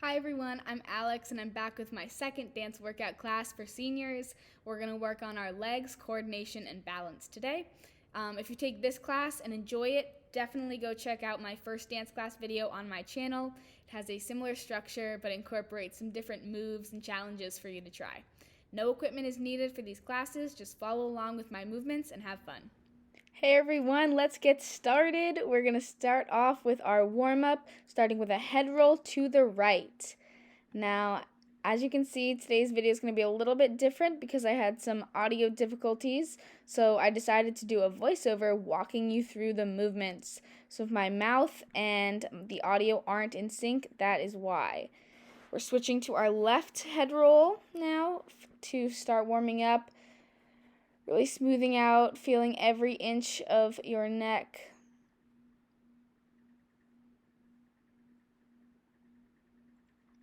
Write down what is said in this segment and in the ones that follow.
Hi everyone, I'm Alex and I'm back with my second dance workout class for seniors. We're going to work on our legs, coordination, and balance today. If you take this class and enjoy it, definitely go check out my first dance class video on my channel. It has a similar structure but incorporates some different moves and challenges for you to try. No equipment is needed for these classes, just follow along with my movements and have fun. Hey everyone, let's get started. We're going to start off with our warm-up, starting with a head roll to the right. Now, as you can see, today's video is going to be a little bit different because I had some audio difficulties, so I decided to do a voiceover walking you through the movements. So if my mouth and the audio aren't in sync, that is why. We're switching to our left head roll now to start warming up. Really smoothing out, feeling every inch of your neck.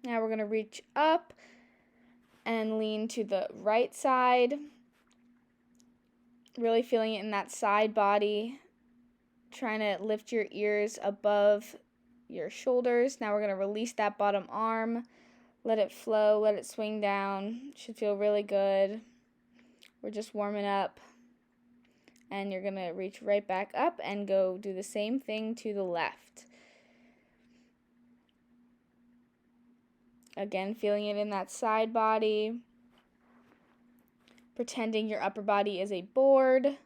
Now we're going to reach up and lean to the right side. Really feeling it in that side body. Trying to lift your ears above your shoulders. Now we're going to release that bottom arm. Let it flow, let it swing down. Should feel really good. We're just warming up. And you're going to reach right back up and go do the same thing to the left. Again, feeling it in that side body. Pretending your upper body is a board.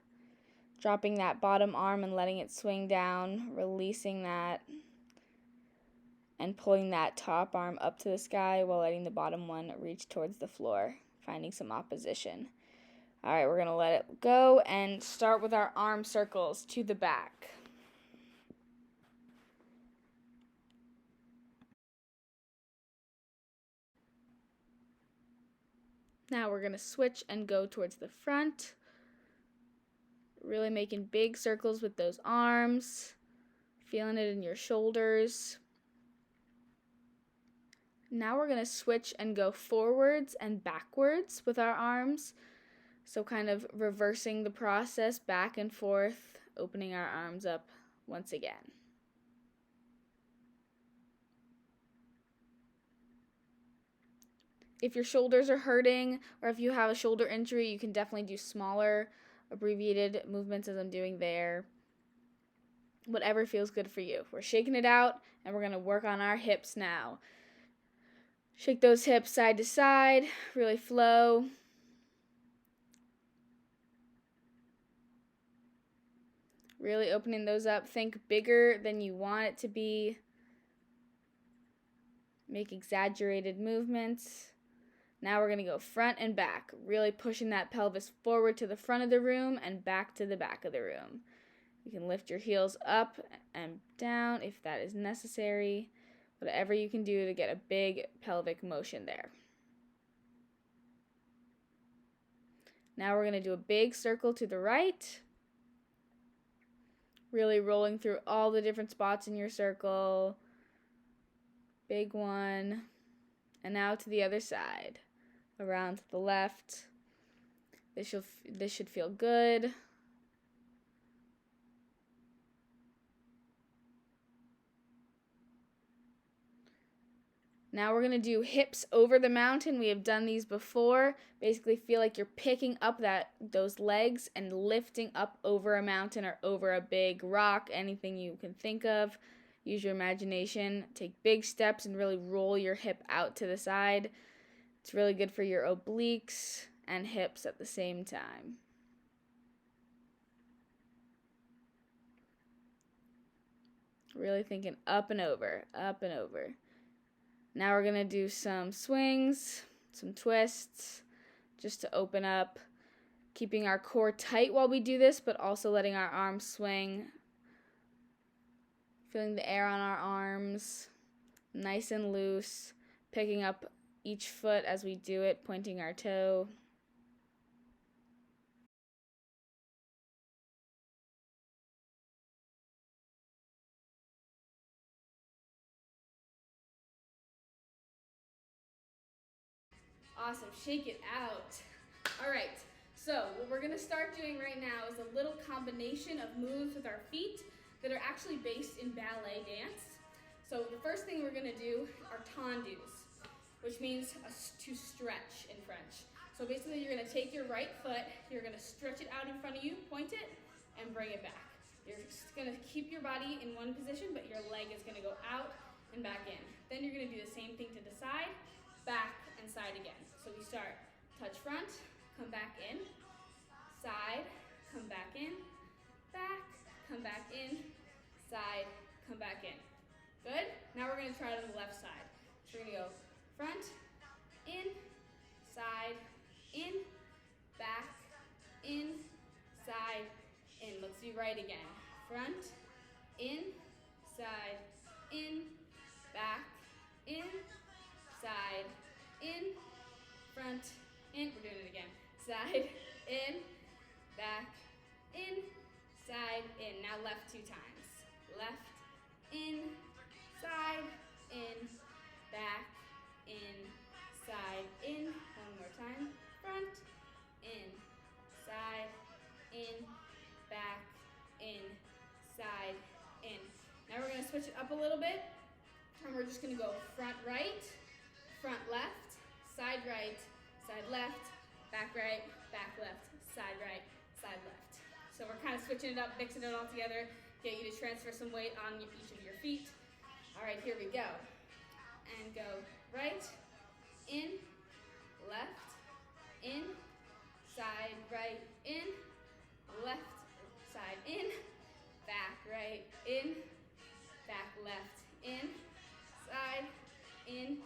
Dropping that bottom arm and letting it swing down. Releasing that. And pulling that top arm up to the sky while letting the bottom one reach towards the floor. Finding some opposition. Alright, we're going to let it go and start with our arm circles to the back. Now we're going to switch and go towards the front. Really making big circles with those arms. Feeling it in your shoulders. Now we're going to switch and go forwards and backwards with our arms. So kind of reversing the process back and forth, opening our arms up once again. If your shoulders are hurting or if you have a shoulder injury, you can definitely do smaller, abbreviated movements as I'm doing there. Whatever feels good for you. We're shaking it out and we're going to work on our hips now. Shake those hips side to side, really flow. Really opening those up. Think bigger than you want it to be. Make exaggerated movements. Now we're going to go front and back, really pushing that pelvis forward to the front of the room and back to the back of the room. You can lift your heels up and down if that is necessary. Whatever you can do to get a big pelvic motion there. Now we're going to do a big circle to the right. Really rolling through all the different spots in your circle. Big one. And now to the other side. Around to the left. This should feel good. Now we're going to do hips over the mountain. We have done these before. Basically feel like you're picking up those legs and lifting up over a mountain or over a big rock, anything you can think of. Use your imagination. Take big steps and really roll your hip out to the side. It's really good for your obliques and hips at the same time. Really thinking up and over, up and over. Now we're going to do some swings, some twists, just to open up. Keeping our core tight while we do this, but also letting our arms swing. Feeling the air on our arms, nice and loose. Picking up each foot as we do it, pointing our toe. Awesome, shake it out. All right, so what we're gonna start doing right now is a little combination of moves with our feet that are actually based in ballet dance. So the first thing we're gonna do are tendus, which means to stretch in French. So basically you're gonna take your right foot, you're gonna stretch it out in front of you, point it, and bring it back. You're just gonna keep your body in one position, but your leg is gonna go out and back in. Then you're gonna do the same thing to the side, back and side again. So we start, touch front, come back in, side, come back in, back, come back in, side, come back in. Good? Now we're gonna try it on the left side. So we're gonna go front, in, side, in, back, in, side, in. Let's do right again. Front, in, side, in, back, in, side, in, front, in. We're doing it again. Side, in, back, in, side, in. Now left 2 times. Left, in, side, in, back, in, side, in. One more time. Front, in, side, in, back, in, side, in. Now we're gonna switch it up a little bit, and we're just gonna go front right, front left, side right, side left, back right, back left, side right, side left. So we're kind of switching it up, mixing it all together, get you to transfer some weight on each of your feet. All right, here we go. And go right, in, left, in, side, right, in, left, side, in, back, right, in, back, left, in, side, in,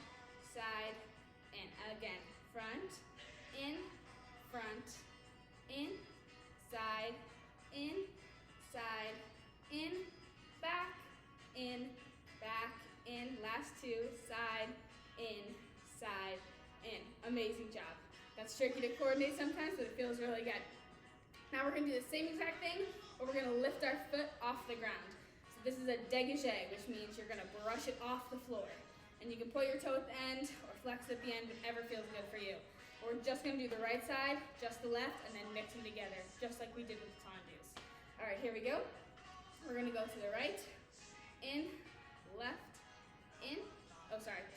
side, in. Again, front, in, side, in, side, in, back, in, back, in. Last 2, side, in, side, in. Amazing job. That's tricky to coordinate sometimes, but it feels really good. Now we're gonna do the same exact thing, but we're gonna lift our foot off the ground. So this is a dégagé, which means you're gonna brush it off the floor. And you can point your toe at the end or flex at the end, whatever feels good for you. We're just gonna do the right side, just the left, and then mix them together, just like we did with the tendus. All right, here we go. We're gonna go to the right, in, left, in,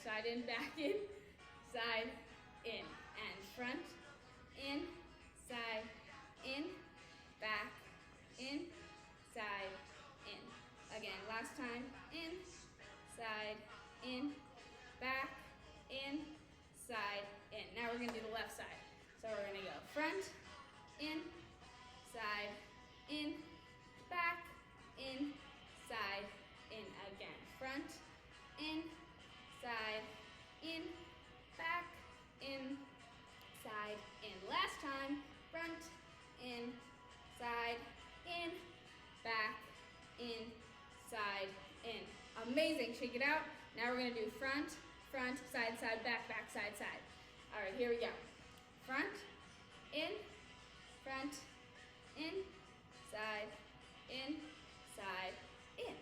side in, back in, side, in, and front, in, side, in, back, in, side, in. Again, last time, in, side, in, back, in, side, in. Now we're gonna do the left side. So we're gonna go front, in, side, in, back, in, side, in. Again, front, in, side, in, back, in, side, in. Last time, front, in, side, in, back, in, side, in. Amazing, shake it out. Now we're gonna do front, side, side, back, side, side. All right, here we go. Front, in, side, in, side, in.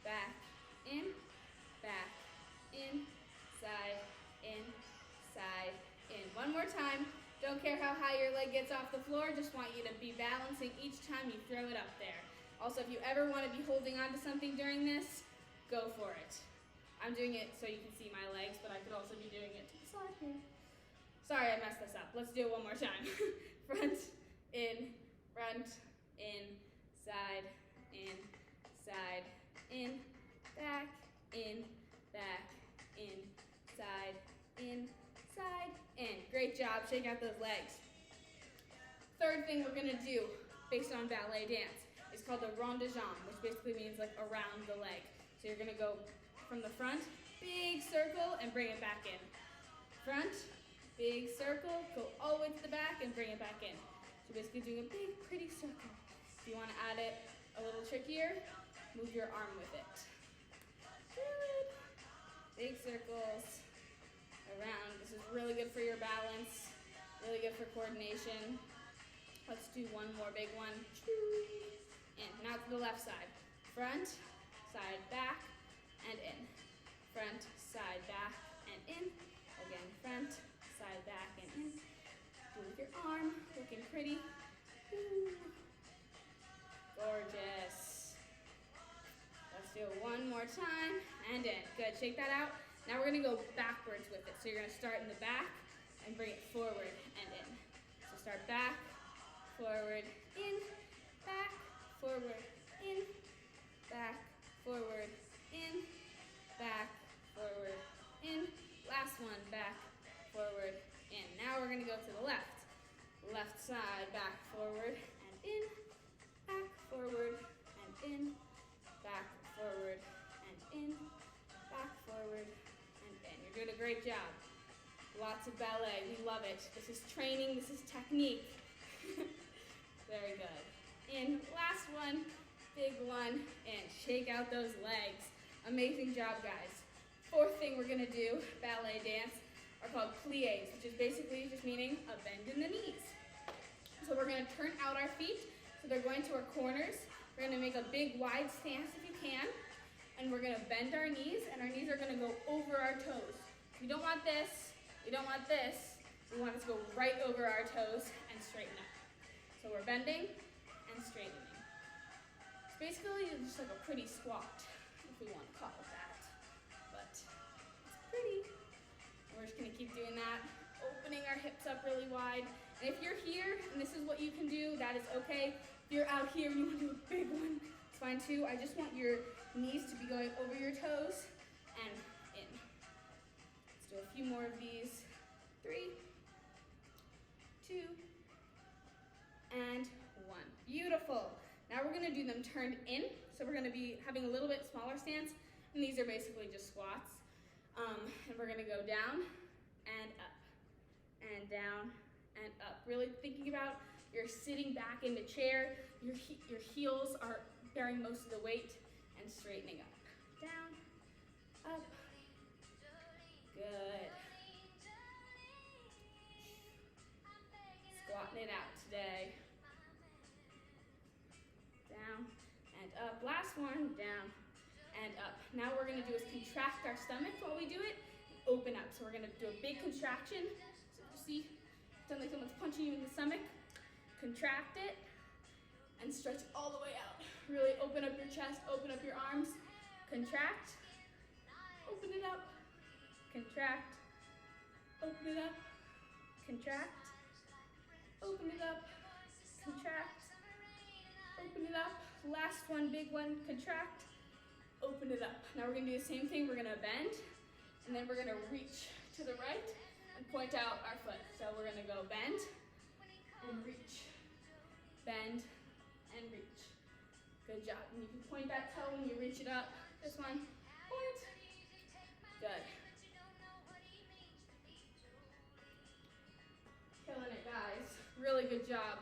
Back, in, side, in, side, in. One more time. Don't care how high your leg gets off the floor, just want you to be balancing each time you throw it up there. Also, if you ever want to be holding on to something during this, go for it. I'm doing it so you can see my legs, but I could also be doing it to the side here. Sorry, I messed this up. Let's do it one more time. Front, in, side, in, side, in, back, in, side, in, side, in. Great job, shake out those legs. Third thing we're gonna do, based on ballet dance, is called the rond de jambe, which basically means like around the leg. So you're gonna go from the front, big circle, and bring it back in. Front, big circle, go all the way to the back and bring it back in. So basically doing a big, pretty circle. If you wanna add it a little trickier, move your arm with it. Good. Big circles around. This is really good for your balance, really good for coordination. Let's do one more big one. And now to the left side. Front, side, back, and in. Front, side, back, and in. Again, front, side, back, and in. Do with your arm, looking pretty. Ooh. Gorgeous. Let's do it one more time, and in. Good, shake that out. Now we're gonna go backwards with it. So you're gonna start in the back and bring it forward and in. So start back, forward, in, back, forward, in, back, forward, in, back, forward, in. Last one, back, forward, in. Now we're gonna go to the left. Left side, back, forward, and in, back, forward, and in, back, forward, and in, back, forward, and in. You're doing a great job. Lots of ballet, we love it. This is training, this is technique. Very good. In, last one, big one, and shake out those legs. Amazing job, guys. Fourth thing we're gonna do, ballet dance, are called pliés, which is basically just meaning a bend in the knees. So we're gonna turn out our feet, so they're going to our corners. We're gonna make a big wide stance if you can, and we're gonna bend our knees, and our knees are gonna go over our toes. We don't want this, we don't want this. We want it to go right over our toes and straighten up. So we're bending and straightening. It's basically just like a pretty squat, if we want to call it that. But it's pretty. We're just gonna keep doing that, opening our hips up really wide. And if you're here and this is what you can do, that is okay. If you're out here and you want to do a big one, it's fine too. I just want your knees to be going over your toes and in. Let's do a few more of these. 3, 2, and 1. Beautiful. Now we're gonna do them turned in. So we're gonna be having a little bit smaller stance, and these are basically just squats. And we're gonna go down and up, and down and up. Really thinking about you're sitting back in the chair, your heels are bearing most of the weight, and straightening up. Down, up, good. Squatting it out today. Down and up. Last one, down and up. Now what we're gonna do is contract our stomach while we do it, open up. So we're gonna do a big contraction. So you see, sounds like someone's punching you in the stomach. Contract it and stretch all the way out. Really open up your chest, open up your arms. Contract, open it up, contract, open it up, contract, open it up, contract, open it up. Last one, big one, contract, open it up. Now we're gonna do the same thing. We're gonna bend, and then we're gonna reach to the right and point out our foot. So we're gonna go bend and reach, bend and reach. Good job. And you can point that toe when you reach it up. This one, point. Good. Killing it, guys. Really good job.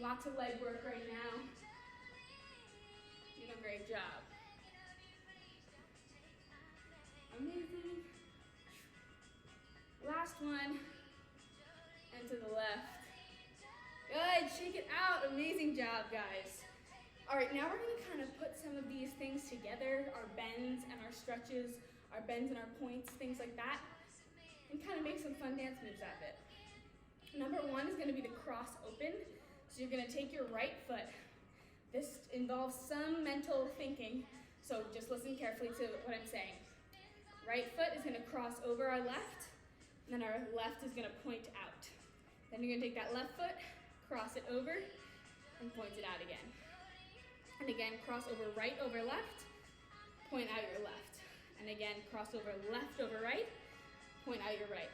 Lots of leg work right now. Doing a great job. Amazing. Last one. And to the left. Good, shake it out. Amazing job, guys. All right, now we're gonna kind of put some of these things together, our bends and our stretches, our bends and our points, things like that, and kind of make some fun dance moves out of it. Number one is gonna be the cross open. So you're gonna take your right foot. This involves some mental thinking, so just listen carefully to what I'm saying. Right foot is gonna cross over our left, and then our left is gonna point out. Then you're gonna take that left foot, cross it over, and point it out again. And again, cross over right over left, point out your left. And again, cross over left over right, point out your right.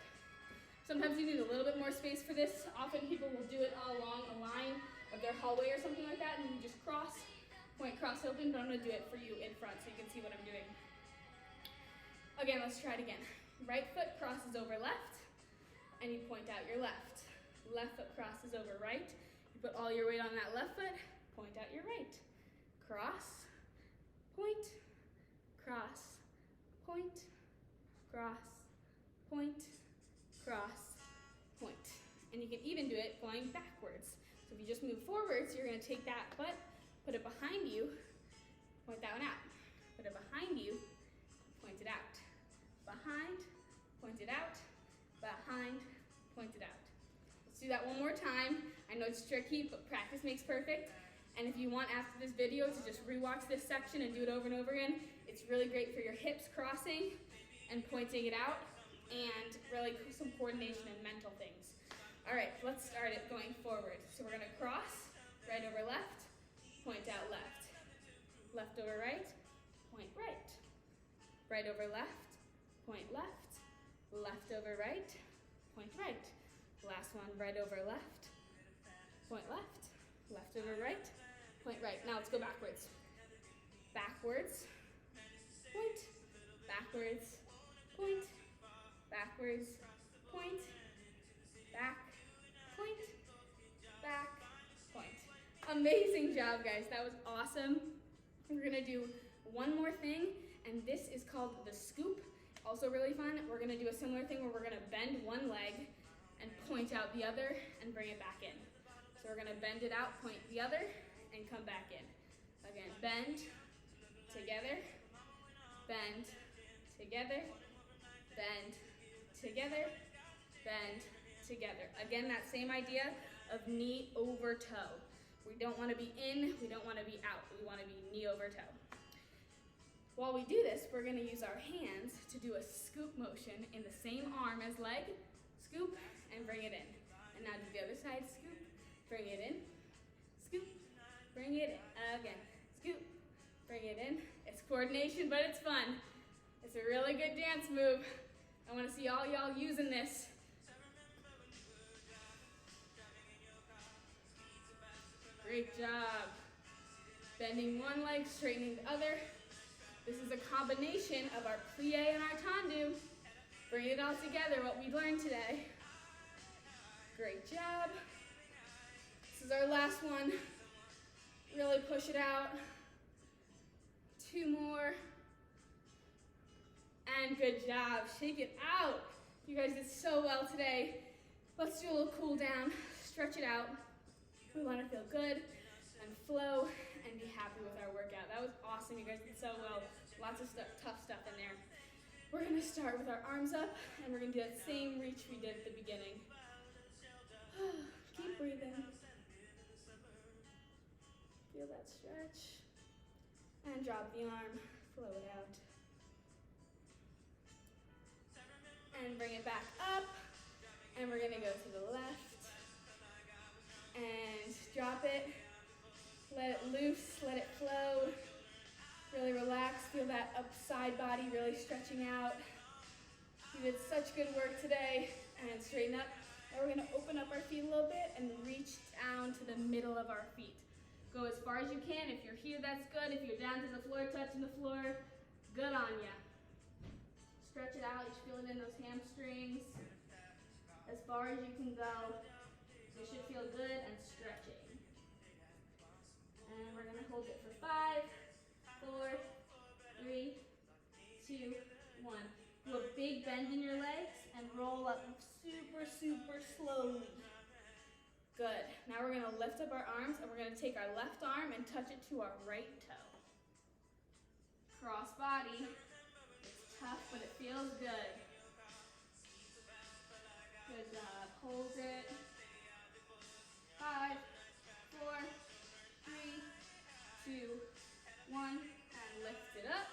Sometimes you need a little bit more space for this. Often people will do it all along a line of their hallway or something like that, and you just cross, point, cross, open, but I'm gonna do it for you in front so you can see what I'm doing. Again, let's try it again. Right foot crosses over left, and you point out your left. Left foot crosses over right. You put all your weight on that left foot, point out your right. Cross, point, cross, point, cross, point, cross, point. And you can even do it going backwards. So if you just move forwards, you're gonna take that foot, put it behind you, point that one out. Put it behind you, point it out. Behind, point it out, behind, point it out. Let's do that one more time. I know it's tricky, but practice makes perfect. And if you want after this video to just rewatch this section and do it over and over again, it's really great for your hips crossing and pointing it out, and really some coordination and mental things. All right, let's start it going forward. So we're gonna cross, right over left, point out left. Left over right, point right. Right over left, point left. Left over right, point right. Last one, right over left, point left. Left over right, point right. Now let's go backwards. Backwards, point, backwards, point, backwards, point, back, point, back, point. Amazing job, guys. That was awesome. We're gonna do one more thing, and this is called the scoop. Also really fun. We're gonna do a similar thing where we're gonna bend one leg and point out the other and bring it back in. So we're gonna bend it out, point the other, and come back in. Again, bend, together, bend, together, bend, together, bend, together. Again, that same idea of knee over toe. We don't wanna be in, we don't wanna be out. We wanna be knee over toe. While we do this, we're gonna use our hands to do a scoop motion in the same arm as leg, scoop, and bring it in. And now do the other side, scoop, bring it in, scoop, bring it in, again, scoop, bring it in. It's coordination, but it's fun. It's a really good dance move. I wanna see all y'all using this. Great job. Bending one leg, straightening the other. This is a combination of our plie and our tendu. Bring it all together, what we learned today. Great job. This is our last one. Really push it out. 2 more. And good job. Shake it out. You guys did so well today. Let's do a little cool down. Stretch it out. We want to feel good and flow and be happy with our workout. That was awesome. You guys did so well. Lots of stuff, tough stuff in there. We're going to start with our arms up, and we're going to do that same reach we did at the beginning. Keep breathing. Feel that stretch. And drop the arm. Flow it out. And bring it back up. And we're going to go to the left. And drop it. Let it loose. Let it flow. Really relax. Feel that upside body really stretching out. You did such good work today. And straighten up. Now we're going to open up our feet a little bit and reach down to the middle of our feet. Go as far as you can. If you're here, that's good. If you're down to the floor, touching the floor, good on ya. Stretch it out. You should feel it in those hamstrings. As far as you can go. You should feel good and stretching. And we're going to hold it for 5, 4, 3, 2, 1. Do a big bend in your legs and roll up super, super slowly. Good. Now we're going to lift up our arms and we're going to take our left arm and touch it to our right toe. Cross body. It's tough, but it feels good. Good job. Hold it. 5, 4, 3, 2, 1, and lift it up.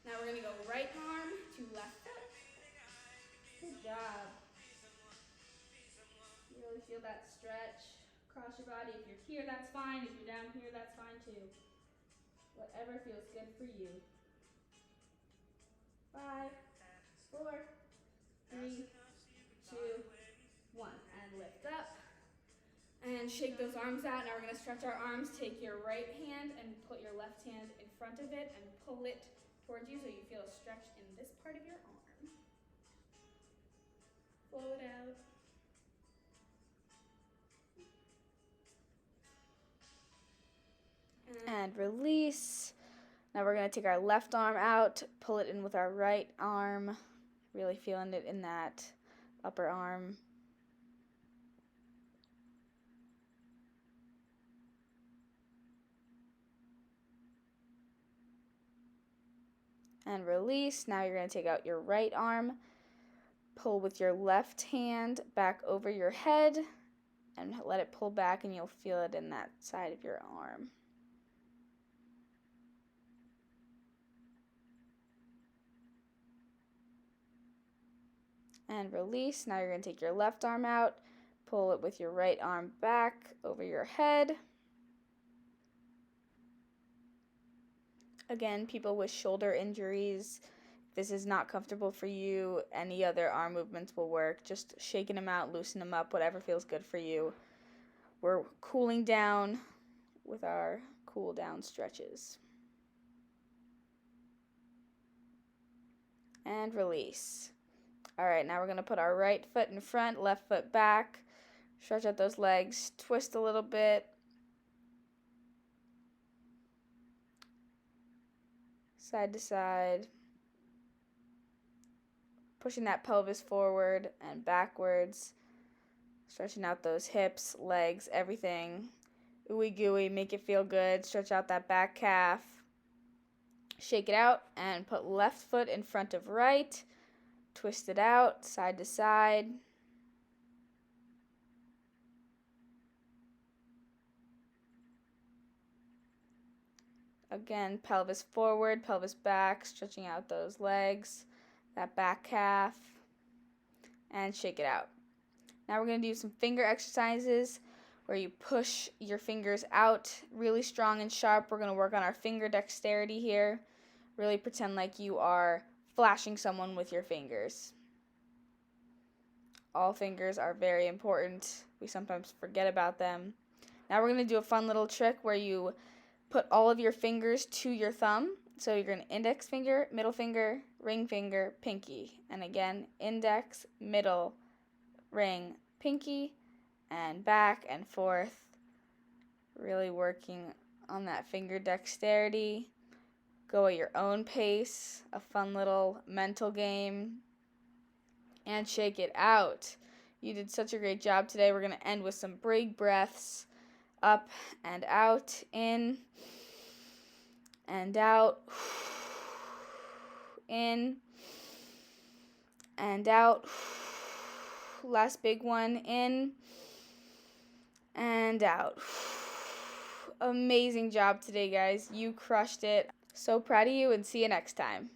Now we're going to go right arm to left foot. Good job. You really feel that stretch across your body. If you're here, that's fine. If you're down here, that's fine too. Whatever feels good for you. 5, 4, 3, 2, 1, and lift up. And shake those arms out. Now we're going to stretch our arms. Take your right hand and put your left hand in front of it and pull it towards you so you feel a stretch in this part of your arm. Blow it out. And release. Now we're going to take our left arm out, pull it in with our right arm. Really feeling it in that upper arm. And release. Now you're going to take out your right arm, pull with your left hand back over your head, and let it pull back, and you'll feel it in that side of your arm. And release. Now you're going to take your left arm out, pull it with your right arm back over your head. Again, people with shoulder injuries, if this is not comfortable for you, any other arm movements will work. Just shaking them out, loosen them up, whatever feels good for you. We're cooling down with our cool down stretches. And release. All right, now we're going to put our right foot in front, left foot back. Stretch out those legs, twist a little bit. Side to side. Pushing that pelvis forward and backwards. Stretching out those hips, legs, everything. Ooey gooey, make it feel good. Stretch out that back calf. Shake it out and put left foot in front of right. Twist it out, side to side. Again, pelvis forward, pelvis back, stretching out those legs, that back calf, and shake it out. Now we're going to do some finger exercises where you push your fingers out really strong and sharp. We're going to work on our finger dexterity here. Really pretend like you are flashing someone with your fingers. All fingers are very important. We sometimes forget about them. Now we're going to do a fun little trick where you put all of your fingers to your thumb. So you're going to index finger, middle finger, ring finger, pinky. And again, index, middle, ring, pinky, and back and forth. Really working on that finger dexterity. Go at your own pace. A fun little mental game. And shake it out. You did such a great job today. We're going to end with some big breaths. Up and out, in and out, in and out. Last big one, in and out. Amazing job today, guys. You crushed it. So proud of you, and see you next time.